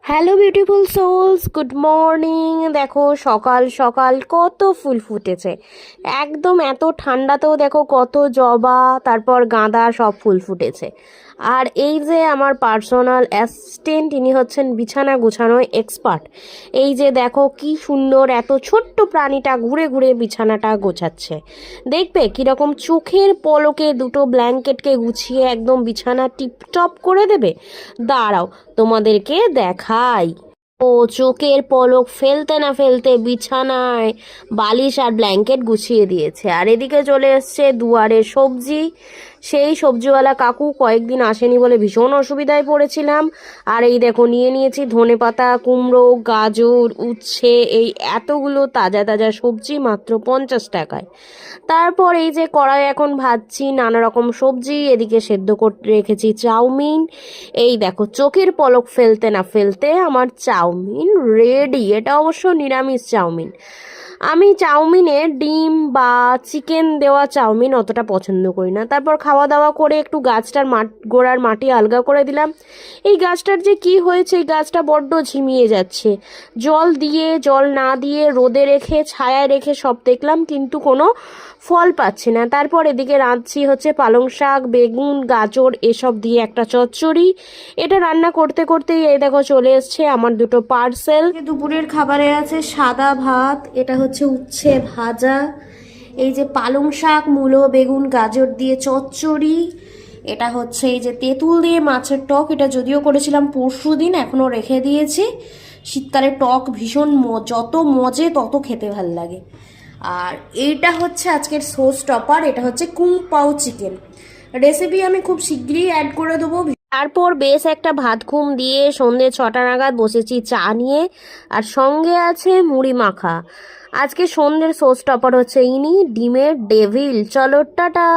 Hello beautiful souls, good morning. দেখো সকাল সকাল কত ফুল ফুটেছে। একদম এত ঠান্ডাতেও দেখো কত জবা, তারপর গাঁদা, সব ফুল ফুটেছে। আর এই যে আমার পার্সোনাল অ্যাসিস্ট্যান্ট, ইনি হচ্ছেন বিছানা গোছানোয় এক্সপার্ট। এই যে দেখো কি সুন্দর এত ছোট্ট প্রাণীটা ঘুরে ঘুরে বিছানাটা গোছাচ্ছে। দেখবে কীরকম চোখের পলকে দুটো ব্ল্যাঙ্কেটকে গুছিয়ে একদম বিছানা টিপটপ করে দেবে। দাঁড়াও তোমাদেরকে দেখাই। ও চোখের পলক ফেলতে না ফেলতে বিছানায় বালিশ আর ব্ল্যাঙ্কেট গুছিয়ে দিয়েছে। আর এদিকে চলে এসছে দুয়ারে সবজি। সেই সবজিওয়ালা কাকু কয়েকদিন আসেনি বলে ভীষণ অসুবিধায় পড়েছিলাম। আর এই দেখো নিয়ে নিয়েছি ধনেপাতা, কুমড়ো, গাজর, উচ্ছে, এই এতগুলো তাজা তাজা সবজি মাত্র 50 টাকায়। তারপর এই যে কড়াই এখন ভাজছি নানা রকম সবজি, এদিকে সেদ্ধ করে রেখেছি চাউমিন। এই দেখো চোখের পলক ফেলতে না ফেলতে আমার চাউমিন রেডি। এটা অবশ্য নিরামিষ চাউমিন। আমি চাউমিনে ডিম বা চিকেন দেওয়া চাউমিন অতটা পছন্দ করি না। তারপর খাওয়া দাওয়া করে একটু গাছটার গোড়ার মাটি আলগা করে দিলাম। এই গাছটার যে কি হয়েছে, এই গাছটা বড্ড ঝিমিয়ে যাচ্ছে। জল দিয়ে জল না দিয়ে রোদে রেখে ছায়ায় রেখে সব দেখলাম, কিন্তু কোনো ফল পাচ্ছি না। তারপর এদিকে রাঁধছি হচ্ছে পালং শাক, বেগুন, গাজর এসব দিয়ে একটা চচ্চড়ি। এটা রান্না করতে করতেই এই দেখো চলে এসছে আমার দুটো পার্সেল। দুপুরের খাবারে আছে সাদা ভাত, এটা হচ্ছে উচ্ছে ভাজা, এই যে পালং শাক, মূলো, বেগুন, গাজর দিয়ে চচ্চড়ি, এটা হচ্ছে এই যে তেঁতুল দিয়ে মাছের টক। এটা যদিও করেছিলাম পরশুদিন, এখনো রেখে দিয়েছি। শীতকালে টক ভীষণ যত মজে তত খেতে ভাল লাগে। আর এইটা হচ্ছে আজকের শো স্টপার, এটা হচ্ছে কুং পাও চিকেন। রেসিপি আমি খুব শীঘ্রই অ্যাড করে দেবো। তারপর বেশ একটা ভাত ঘুম দিয়ে সন্ধ্যে 6টা নাগাদ বসেছি চা নিয়ে, আর সঙ্গে আছে মুড়ি মাখা। আজকে সন্ধ্যের শো স্টপার হচ্ছে ইনি, ডিমের ডেভিল। চলো টাটা।